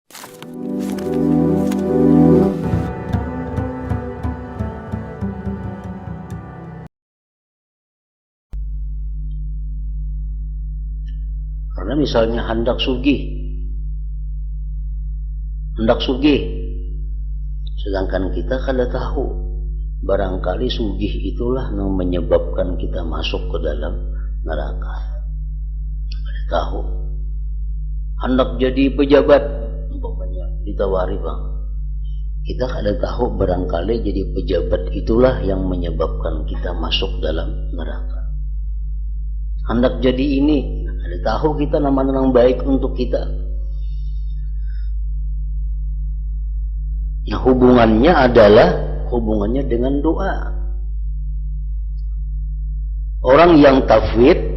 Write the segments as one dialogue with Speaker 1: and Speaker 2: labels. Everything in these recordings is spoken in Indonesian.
Speaker 1: Karena misalnya hendak sugih, sedangkan kita kada tahu, barangkali sugih itulah yang menyebabkan kita masuk ke dalam neraka. Kada tahu. Hendak jadi pejabat, umpamanya ditawari, bang, kita kada tahu, barangkali jadi pejabat itulah yang menyebabkan kita masuk dalam neraka. Hendak jadi ini, kada tahu kita nama yang baik untuk kita. Nah, hubungannya adalah hubungannya dengan doa. Orang yang tafwid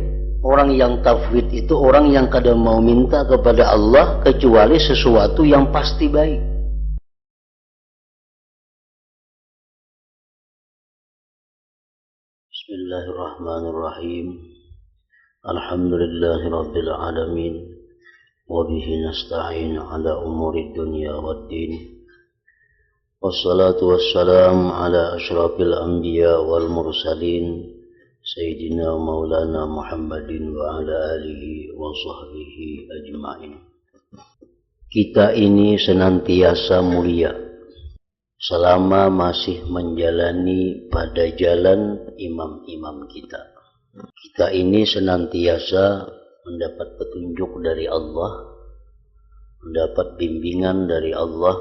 Speaker 1: itu orang yang kada mau minta kepada Allah kecuali sesuatu yang pasti baik. Bismillahirrahmanirrahim. Alhamdulillahirabbil alamin. Wa bihi nasta'in ala umuri dunya waddin. Wassalatu wassalamu ala asyrafil anbiya wal mursalin Sayyidina Maulana Muhammadin wa ala alihi wa sahbihi ajma'in. Kita ini senantiasa mulia selama masih menjalani pada jalan imam-imam kita. Kita ini senantiasa mendapat petunjuk dari Allah, mendapat bimbingan dari Allah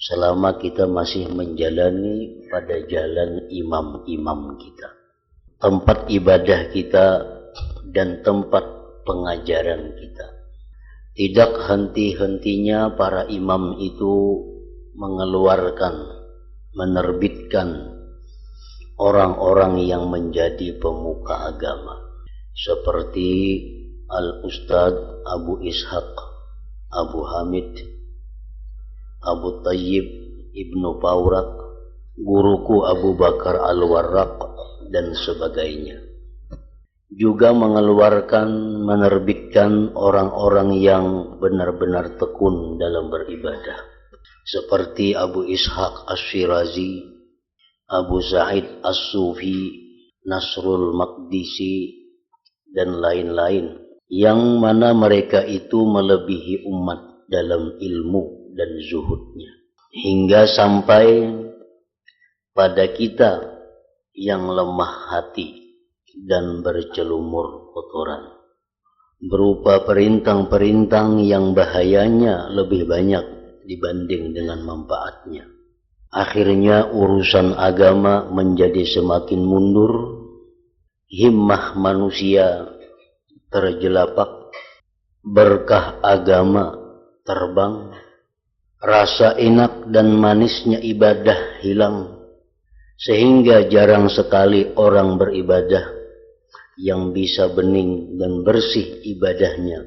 Speaker 1: selama kita masih menjalani pada jalan imam-imam kita, tempat ibadah kita dan tempat pengajaran kita. Tidak henti-hentinya para imam itu mengeluarkan, menerbitkan orang-orang yang menjadi pemuka agama, seperti Al-Ustadz Abu Ishaq Abu Hamid, Abu Tayyib Ibnu Paurak, guruku Abu Bakar Al-Warraq, dan sebagainya. Juga mengeluarkan, menerbitkan orang-orang yang benar-benar tekun dalam beribadah, seperti Abu Ishaq Ash-Shirazi, Abu Sa'id As-Sufi, Nasrul Maqdisi, dan lain-lain, yang mana mereka itu melebihi umat dalam ilmu dan zuhudnya, hingga sampai pada kita yang lemah hati dan bercelumur kotoran, berupa perintang-perintang yang bahayanya lebih banyak dibanding dengan manfaatnya. Akhirnya urusan agama menjadi semakin mundur, himmah manusia terjelapak, berkah agama terbang, rasa enak dan manisnya ibadah hilang, sehingga jarang sekali orang beribadah yang bisa bening dan bersih ibadahnya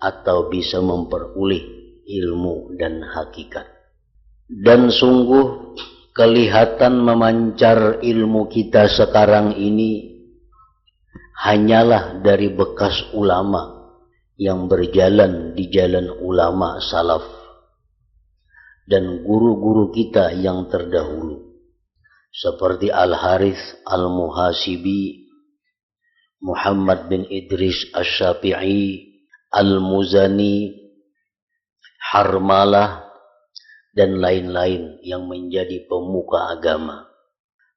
Speaker 1: atau bisa memperoleh ilmu dan hakikat. Dan sungguh kelihatan memancar ilmu kita sekarang ini hanyalah dari bekas ulama yang berjalan di jalan ulama salaf dan guru-guru kita yang terdahulu, seperti Al-Harith Al-Muhasibi, Muhammad bin Idris Asy-Syafi'i, Al-Muzani, Harmalah, dan lain-lain yang menjadi pemuka agama.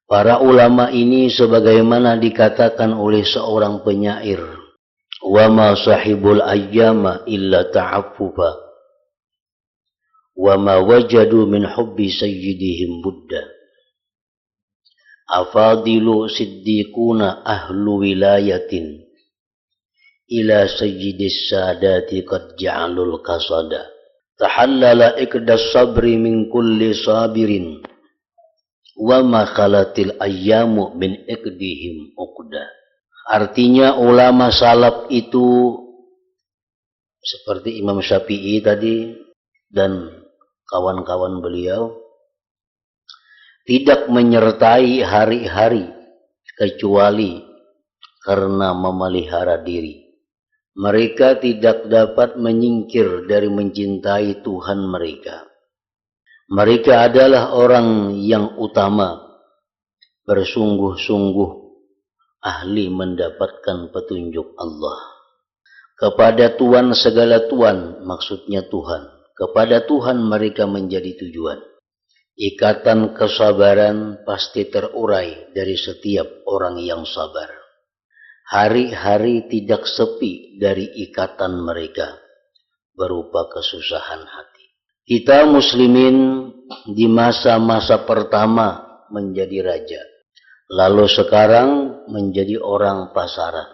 Speaker 1: Para ulama ini sebagaimana dikatakan oleh seorang penyair, wa ma sahibul ayyama illa ta'affufa wa ma wajadu min hubbi sayyidihim Buddha. Afadilu siddiquna ahlu wilayatin ila sayyidis sadati qad ja'alul qasada. Tahallala ikdas sabri min kulli sabirin wa ma khalatil ayyamu min ikdihim uqda. Artinya ulama salaf itu seperti Imam Syafi'i tadi dan kawan-kawan beliau tidak menyertai hari-hari kecuali karena memelihara diri Mereka tidak dapat menyingkir dari mencintai Tuhan mereka. Mereka adalah orang yang utama, bersungguh-sungguh ahli mendapatkan petunjuk Allah. Kepada Tuhan segala Tuhan, maksudnya Tuhan. Kepada Tuhan mereka menjadi tujuan. Ikatan kesabaran pasti terurai dari setiap orang yang sabar. Hari-hari tidak sepi dari ikatan mereka berupa kesusahan hati. Kita muslimin di masa-masa pertama menjadi raja, lalu sekarang menjadi orang pasaran.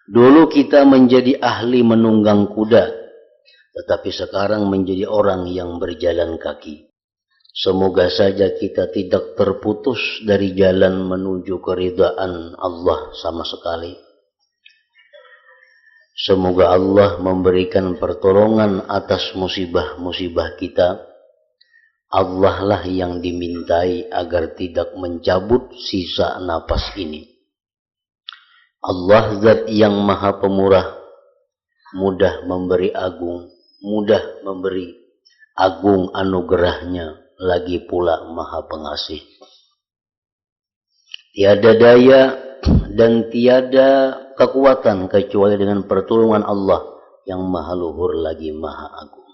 Speaker 1: Dulu kita menjadi ahli menunggang kuda, tetapi sekarang menjadi orang yang berjalan kaki. Semoga saja kita tidak terputus dari jalan menuju keridhaan Allah sama sekali. Semoga Allah memberikan pertolongan atas musibah-musibah kita. Allah lah yang dimintai agar tidak mencabut sisa napas ini. Allah zat yang maha pemurah, mudah memberi agung anugerahnya, lagi pula maha pengasih. Tiada daya dan tiada kekuatan kecuali dengan pertolongan Allah yang maha luhur lagi maha agung.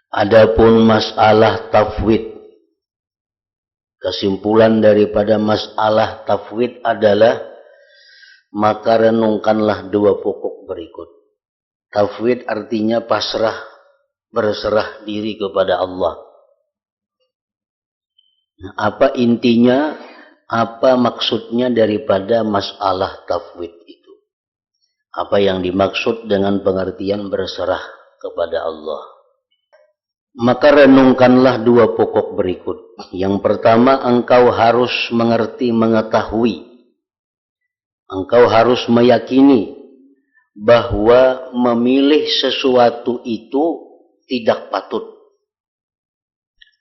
Speaker 1: Adapun masalah tafwid, kesimpulan daripada masalah tafwid adalah, maka renungkanlah dua pokok berikut. Tafwid artinya pasrah, berserah diri kepada Allah. Nah, apa intinya, apa maksudnya daripada masalah tafwid itu? Apa yang dimaksud dengan pengertian berserah kepada Allah? Maka renungkanlah dua pokok berikut. Yang pertama, engkau harus mengetahui. Engkau harus meyakini bahwa memilih sesuatu itu tidak patut,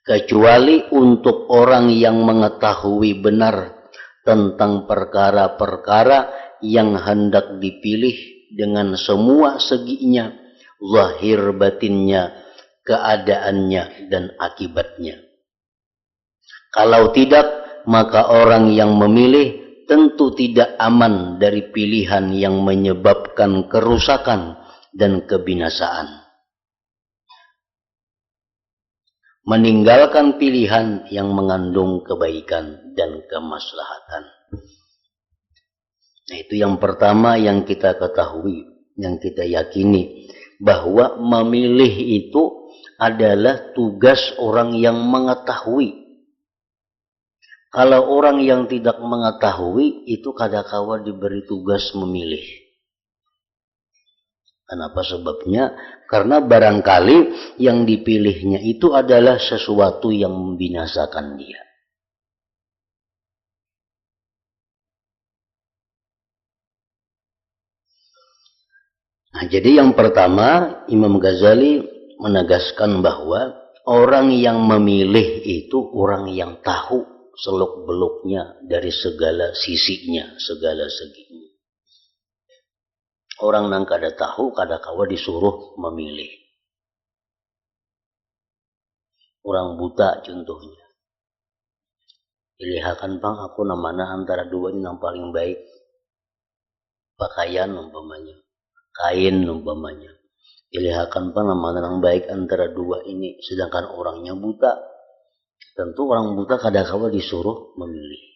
Speaker 1: kecuali untuk orang yang mengetahui benar tentang perkara-perkara yang hendak dipilih dengan semua seginya, zahir batinnya, keadaannya, dan akibatnya. Kalau tidak, maka orang yang memilih tentu tidak aman dari pilihan yang menyebabkan kerusakan dan kebinasaan. Meninggalkan pilihan yang mengandung kebaikan dan kemaslahatan. Nah, itu yang pertama yang kita ketahui, yang kita yakini, bahwa memilih itu adalah tugas orang yang mengetahui. Kalau orang yang tidak mengetahui, itu kadangkala diberi tugas memilih. Kenapa sebabnya? Karena barangkali yang dipilihnya itu adalah sesuatu yang membinasakan dia. Nah, jadi yang pertama, Imam Ghazali menegaskan bahwa orang yang memilih itu orang yang tahu seluk-beluknya dari segala sisinya, segala seginya. Orang yang kada tahu, kadangkala disuruh memilih. Orang buta contohnya. Pilihakan bang, aku namanya antara dua ini yang paling baik. Pakaian umpamanya, kain umpamanya. Pilihakan bang, namanya yang baik antara dua ini. Sedangkan orangnya buta. Tentu orang buta kadangkala disuruh memilih.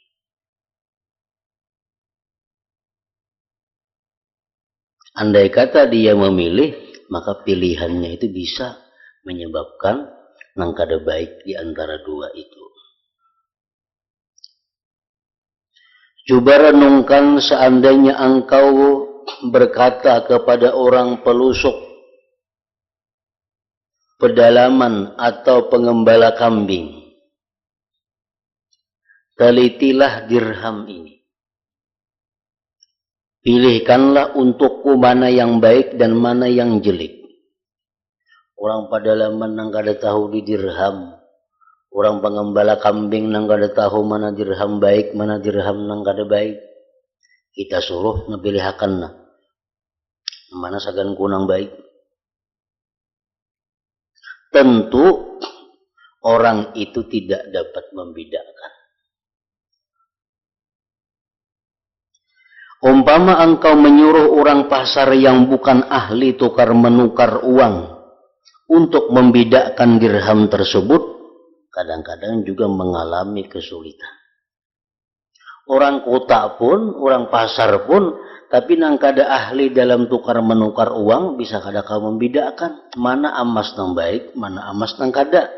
Speaker 1: Andai kata dia memilih, maka pilihannya itu bisa menyebabkan nang kada baik di antara dua itu. Coba renungkan seandainya engkau berkata kepada orang pelusuk, pedalaman atau pengembala kambing, telitilah dirham ini. Pilihkanlah untukku mana yang baik dan mana yang jelek. Orang pedalaman nang kada tahu di dirham. Orang pengembala kambing nang kada tahu mana dirham baik, mana dirham nang kada baik. Kita suruh ngepilihakan. Mana sagan kunang baik. Tentu orang itu tidak dapat membedakan. Umpama engkau menyuruh orang pasar yang bukan ahli tukar menukar uang untuk membedakan dirham tersebut, kadang-kadang juga mengalami kesulitan. Orang kota pun, orang pasar pun, tapi nang kada ahli dalam tukar menukar uang, bisa kada kau membedakan mana emas nang baik, mana emas nang kada.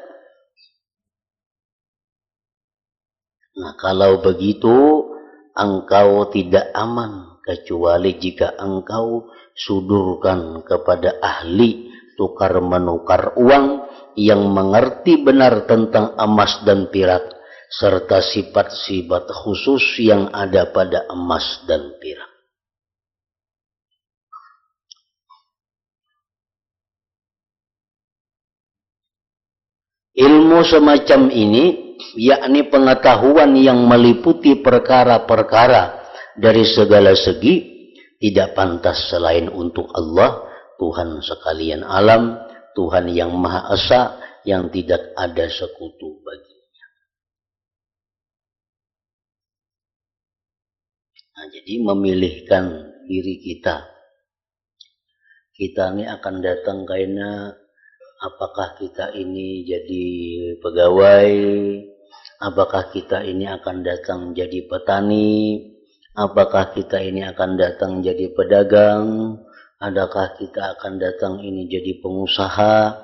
Speaker 1: Nah, kalau begitu engkau tidak aman kecuali jika engkau sudurkan kepada ahli tukar menukar uang yang mengerti benar tentang emas dan perak serta sifat-sifat khusus yang ada pada emas dan perak. Ilmu semacam ini, yakni pengetahuan yang meliputi perkara-perkara dari segala segi, tidak pantas selain untuk Allah, Tuhan sekalian alam, Tuhan yang Maha Esa, yang tidak ada sekutu baginya. Nah, jadi memilihkan diri kita ini akan datang karena apakah kita ini jadi pegawai, apakah kita ini akan datang jadi petani, apakah kita ini akan datang jadi pedagang, adakah kita akan datang ini jadi pengusaha,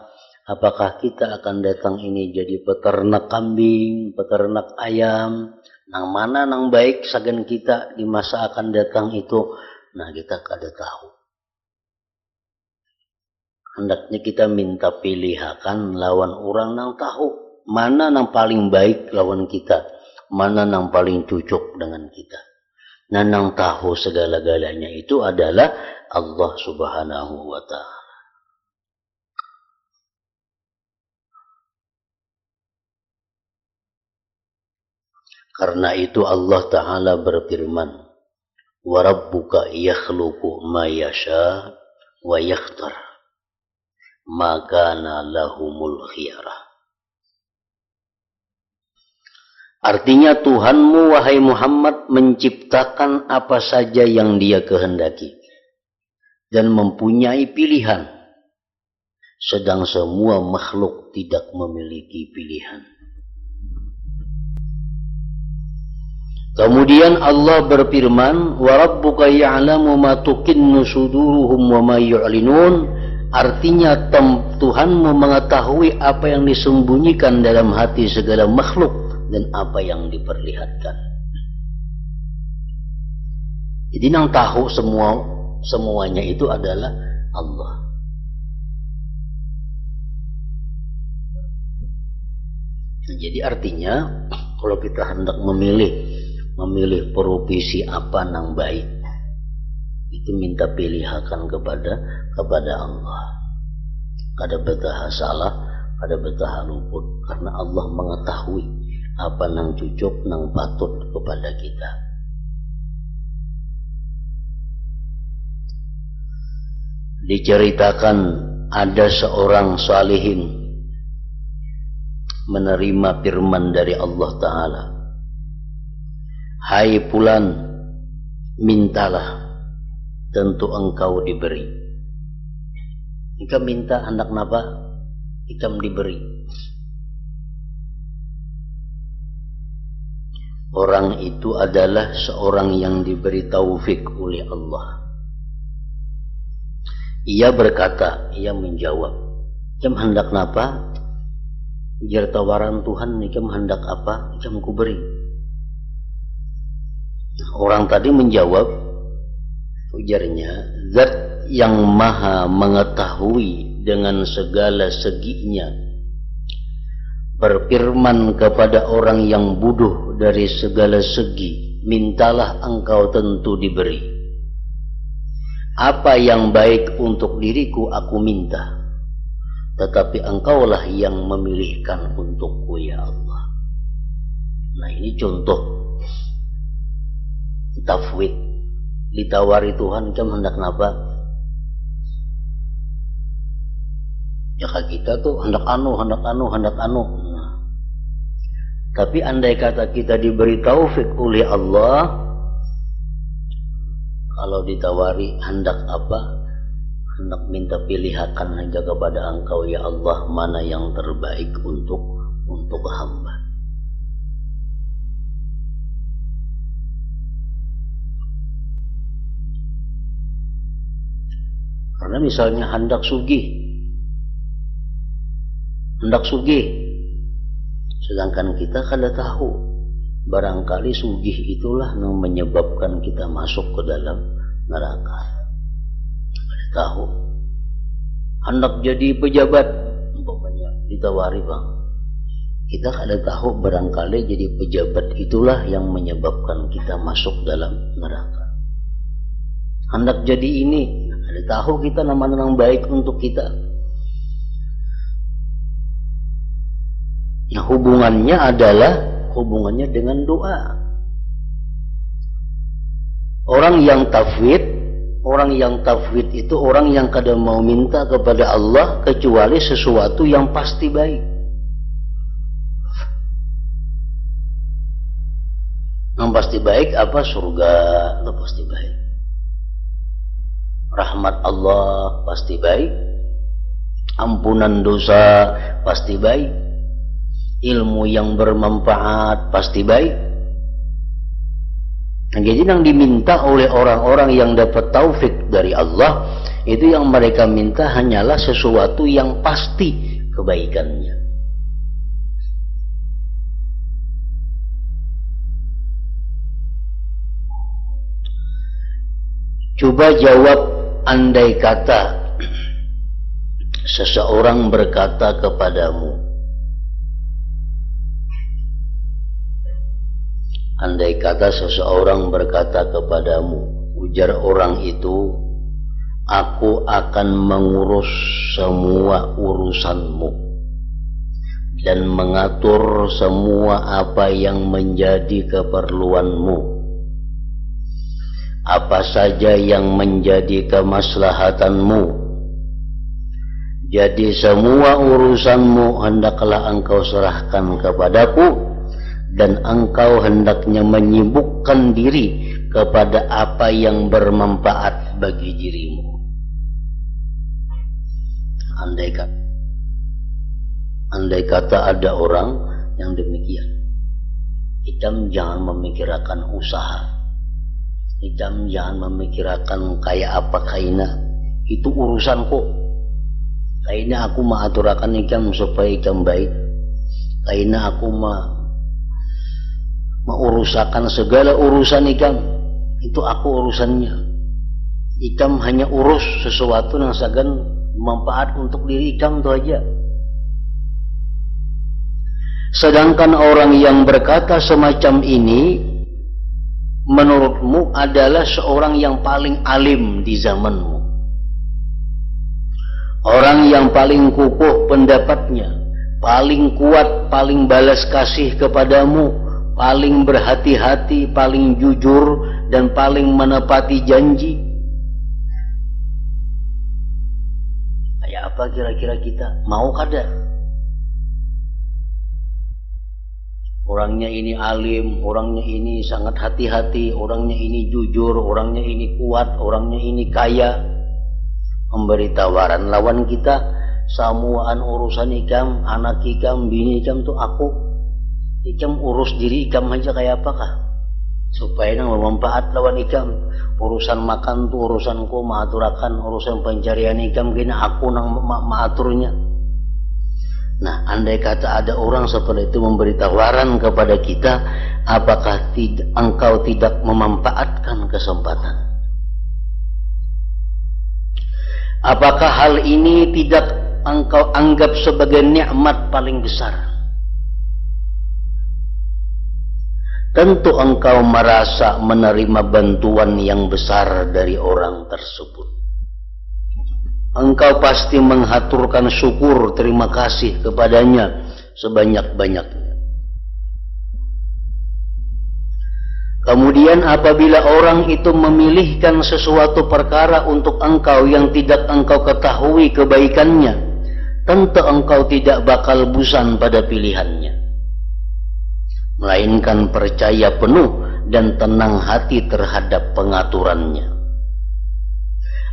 Speaker 1: apakah kita akan datang ini jadi peternak kambing, peternak ayam, nang mana nang baik sagan kita di masa akan datang itu, nah kita kada tahu. Hendaknya kita minta pilihakan lawan orang nang tahu mana nang paling baik lawan kita, mana nang paling cocok dengan kita. Nah, nang tahu segala-galanya itu adalah Allah Subhanahu wa Ta'ala. Karena itu Allah Ta'ala berfirman, wa rabbuka yakhluqu ma yasha wa yakhtar, maka lahumul khiyarah. Artinya Tuhanmu wahai Muhammad menciptakan apa saja yang Dia kehendaki dan mempunyai pilihan, sedang semua makhluk tidak memiliki pilihan. Kemudian Allah berfirman, wa rabbuka ya'lamu ma tukinnu suduruhum wa ma yu'linun. Artinya Tuhanmu mengetahui apa yang disembunyikan dalam hati segala makhluk dan apa yang diperlihatkan. Jadi nang tahu semuanya itu adalah Allah. Jadi artinya kalau kita hendak memilih profesi apa nang baik, itu minta pilihakan kepada Allah. Kada betah salah, kada betah luput, karena Allah mengetahui apa nang cocok nang patut kepada kita. Diceritakan ada seorang salihin menerima firman dari Allah Ta'ala, hai fulan, mintalah, tentu engkau diberi. Jika minta hendak napa, ikam diberi. Orang itu adalah seorang yang diberi taufik oleh Allah. Ia berkata, ia menjawab, ikam hendak napa? Jar tawaran Tuhan, ikam hendak apa? Ikam ku beri. Orang tadi menjawab, ujarnya, Zat yang maha mengetahui dengan segala seginya berfirman kepada orang yang bodoh dari segala segi, mintalah engkau tentu diberi. Apa yang baik untuk diriku aku minta, tetapi engkaulah yang memilihkan untukku ya Allah. Nah, ini contoh tafwid. Ditawari Tuhan, kamu hendak napa? Ya kita tuh hendak anu. Nah, tapi andai kata kita diberi taufik oleh Allah, kalau ditawari hendak apa, hendak minta pilihakan hanya kepada Engkau ya Allah, mana yang terbaik untuk hamba. Karena misalnya hendak sugih, sedangkan kita kada tahu, barangkali sugih itulah yang menyebabkan kita masuk ke dalam neraka. Kada tahu. Hendak jadi pejabat, umpamanya ditawari bang, kita kada tahu barangkali jadi pejabat itulah yang menyebabkan kita masuk dalam neraka. Hendak jadi ini, kada tahu kita nama yang baik untuk kita. Nah, hubungannya adalah hubungannya dengan doa. Orang yang tafwid itu orang yang kada mau minta kepada Allah kecuali sesuatu yang pasti baik. Yang pasti baik apa? Surga itu pasti baik. Rahmat Allah pasti baik. Ampunan dosa pasti baik. Ilmu yang bermanfaat pasti baik. Nah, jadi yang diminta oleh orang-orang yang dapat taufik dari Allah, itu yang mereka minta hanyalah sesuatu yang pasti kebaikannya. Coba jawab, andai kata seseorang berkata kepadamu, andai kata seseorang berkata kepadamu, ujar orang itu, aku akan mengurus semua urusanmu dan mengatur semua apa yang menjadi keperluanmu, apa saja yang menjadi kemaslahatanmu. Jadi semua urusanmu hendaklah engkau serahkan kepadaku, dan engkau hendaknya menyibukkan diri kepada apa yang bermanfaat bagi dirimu. Andai kata ada orang yang demikian, Idam jangan memikirkan usaha, Idam jangan memikirkan kayak apa kaina, itu urusanku. Kaina aku mengaturakan ikam supaya ikam baik, kaina aku mengurusakan segala urusan ikam, itu aku urusannya. Ikam hanya urus sesuatu yang sagan manfaat untuk diri ikam, itu aja. Sedangkan orang yang berkata semacam ini menurutmu adalah seorang yang paling alim di zamanmu, orang yang paling kukuh pendapatnya, paling kuat, paling balas kasih kepadamu, paling berhati-hati, paling jujur, dan paling menepati janji. Kayak apa kira-kira kita? Mau kada? Orangnya ini alim, orangnya ini sangat hati-hati, orangnya ini jujur, orangnya ini kuat, orangnya ini kaya. Memberi tawaran lawan kita, samuaan urusan ikam, anak ikam, bini ikam tuh aku. Ikam urus diri ikam aja kayak apakah? Supaya nang bermanfaat lawan ikam. Urusan makan tuh urusanku, maaturakan urusan pencarian ikam kena aku nang maaturnya. Nah, andai kata ada orang seperti itu memberi tawaran kepada kita, apakah engkau tidak memanfaatkan kesempatan? Apakah hal ini tidak engkau anggap sebagai nikmat paling besar? Tentu engkau merasa menerima bantuan yang besar dari orang tersebut. Engkau pasti menghaturkan syukur terima kasih kepadanya sebanyak-banyaknya. Kemudian apabila orang itu memilihkan sesuatu perkara untuk engkau yang tidak engkau ketahui kebaikannya, tentu engkau tidak bakal bosan pada pilihannya, melainkan percaya penuh dan tenang hati terhadap pengaturannya.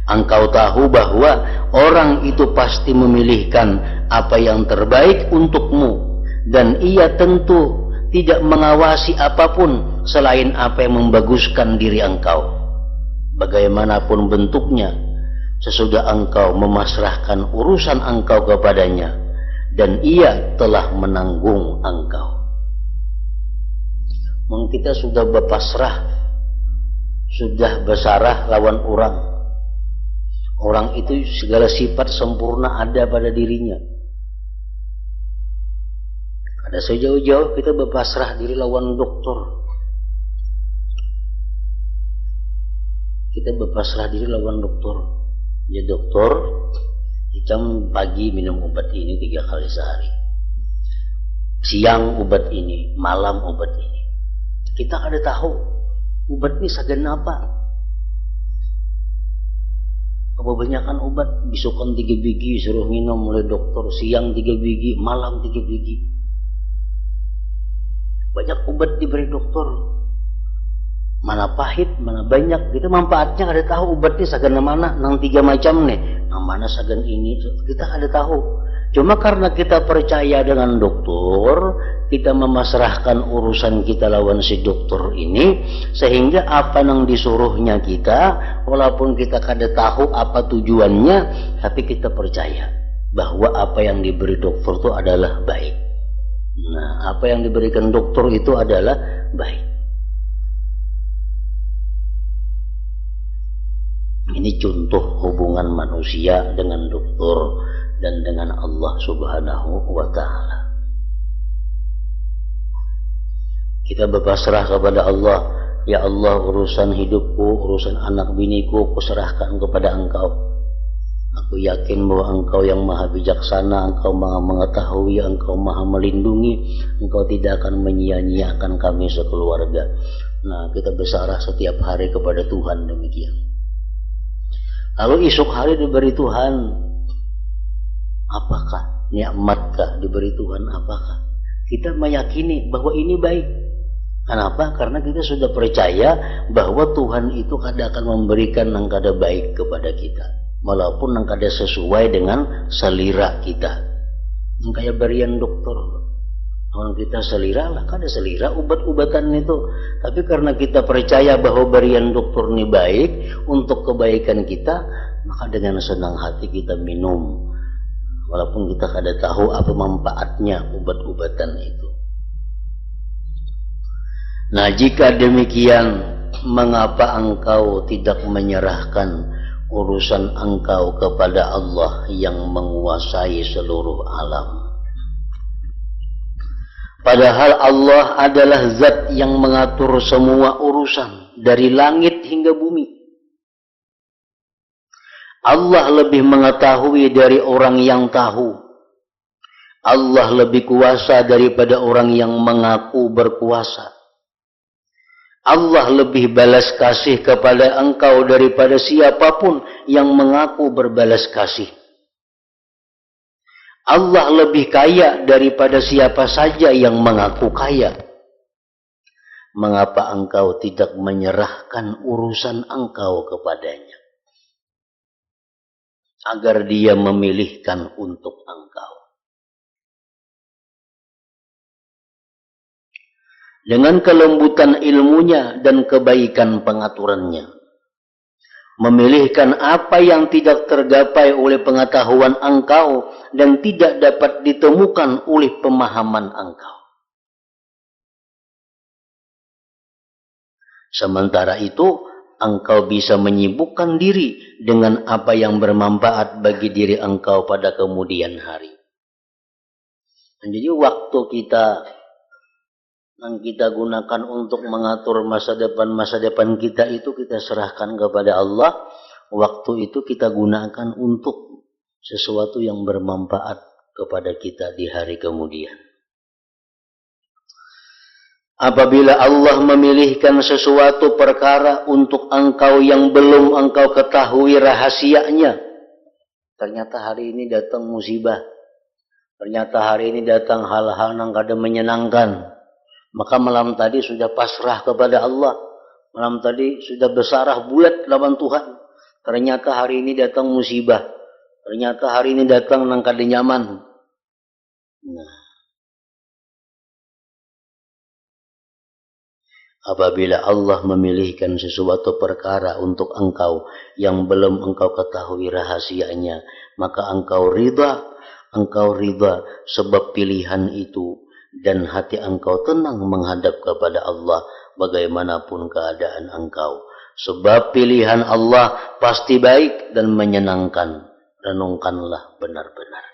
Speaker 1: Engkau tahu bahwa orang itu pasti memilihkan apa yang terbaik untukmu, dan ia tentu tidak mengawasi apapun selain apa yang membaguskan diri engkau, bagaimanapun bentuknya, sesudah engkau memasrahkan urusan engkau kepadanya, dan ia telah menanggung engkau. Kita sudah berpasrah, sudah bersarah lawan orang. Orang itu segala sifat sempurna ada pada dirinya. Ada sejauh-jauh kita berpasrah diri lawan dokter. Kita berpasrah diri lawan dokter. Ya dokter, jam pagi minum obat ini 3 kali sehari. Siang obat ini, malam obat ini. Kita ada tahu obat ini sagan apa. Kebanyakan obat bisukan 3 biji suruh minum oleh dokter, siang 3 biji, malam 3 biji. Banyak obat diberi dokter, mana pahit, mana banyak. Kita manfaatnya ada tahu obatnya sagan mana, nang 3 macam nih, nang mana sagan ini, kita ada tahu. Cuma karena kita percaya dengan dokter, kita memasrahkan urusan kita lawan si dokter ini, sehingga apa yang disuruhnya kita, walaupun kita kada tahu apa tujuannya, tapi kita percaya bahwa apa yang diberi dokter itu adalah baik. Nah, apa yang diberikan dokter itu adalah baik. Ini contoh hubungan manusia dengan dokter dan dengan Allah Subhanahu wa ta'ala. Kita berpasrah kepada Allah. Ya Allah, urusan hidupku, urusan anak biniku, kuserahkan kepada Engkau. Aku yakin bahwa Engkau yang maha bijaksana, Engkau maha mengetahui, Engkau maha melindungi, Engkau tidak akan menyia-nyiakan kami sekeluarga. Nah, kita bersarah setiap hari kepada Tuhan demikian. Lalu esok hari diberi Tuhan, apakah? Nikmatkah diberi Tuhan apakah? Kita meyakini bahwa ini baik. Kenapa? Karena kita sudah percaya bahwa Tuhan itu kadang akan memberikan yang kada baik kepada kita, walaupun yang kada sesuai dengan selera kita. Yang kayak berian dokter, kalau kita selera lah, kada selera obat-obatan itu. Tapi karena kita percaya bahwa berian dokter ini baik untuk kebaikan kita, maka dengan senang hati kita minum, walaupun kita kada tahu apa manfaatnya obat-obatan itu. Nah, jika demikian, mengapa engkau tidak menyerahkan urusan engkau kepada Allah yang menguasai seluruh alam? Padahal Allah adalah zat yang mengatur semua urusan dari langit hingga bumi. Allah lebih mengetahui dari orang yang tahu. Allah lebih kuasa daripada orang yang mengaku berkuasa. Allah lebih balas kasih kepada engkau daripada siapapun yang mengaku berbalas kasih. Allah lebih kaya daripada siapa saja yang mengaku kaya. Mengapa engkau tidak menyerahkan urusan engkau kepadanya, agar dia memilihkan untuk engkau? Dengan kelembutan ilmunya dan kebaikan pengaturannya, memilihkan apa yang tidak tergapai oleh pengetahuan engkau dan tidak dapat ditemukan oleh pemahaman engkau. Sementara itu, engkau bisa menyibukkan diri dengan apa yang bermanfaat bagi diri engkau pada kemudian hari. Dan jadi waktu yang kita gunakan untuk mengatur masa depan kita itu kita serahkan kepada Allah. Waktu itu kita gunakan untuk sesuatu yang bermanfaat kepada kita di hari kemudian. Apabila Allah memilihkan sesuatu perkara untuk engkau yang belum engkau ketahui rahasianya, ternyata hari ini datang musibah, Ternyata hari ini datang hal-hal yang kada menyenangkan. Maka malam tadi sudah pasrah kepada Allah. Malam tadi sudah besarah bulat lawan Tuhan. Ternyata hari ini datang musibah. Ternyata hari ini datang nang kada nyaman. Nah, apabila Allah memilihkan sesuatu perkara untuk engkau yang belum engkau ketahui rahasianya, maka engkau ridha sebab pilihan itu, dan hati engkau tenang menghadap kepada Allah bagaimanapun keadaan engkau. Sebab pilihan Allah pasti baik dan menyenangkan. Renungkanlah benar-benar.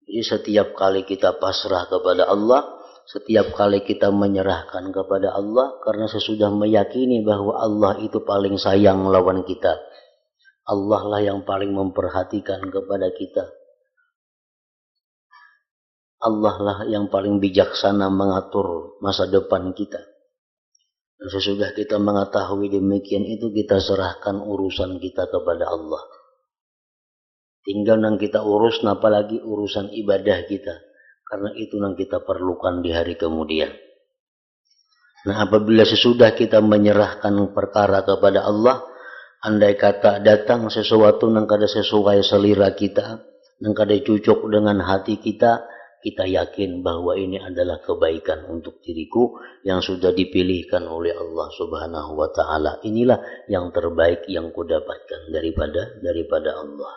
Speaker 1: Jadi setiap kali kita pasrah kepada Allah, setiap kali kita menyerahkan kepada Allah, karena sesudah meyakini bahwa Allah itu paling sayang lawan kita. Allah lah yang paling memperhatikan kepada kita. Allah lah yang paling bijaksana mengatur masa depan kita. Dan sesudah kita mengetahui demikian itu, kita serahkan urusan kita kepada Allah. Tinggal yang kita urus, apalagi urusan ibadah kita. Karena itu yang kita perlukan di hari kemudian. Nah, apabila sesudah kita menyerahkan perkara kepada Allah, andai kata datang sesuatu yang kada sesuai selera kita, yang kada cocok dengan hati kita, kita yakin bahwa ini adalah kebaikan untuk diriku yang sudah dipilihkan oleh Allah Subhanahu wa Ta'ala. Inilah yang terbaik yang kudapatkan daripada Allah.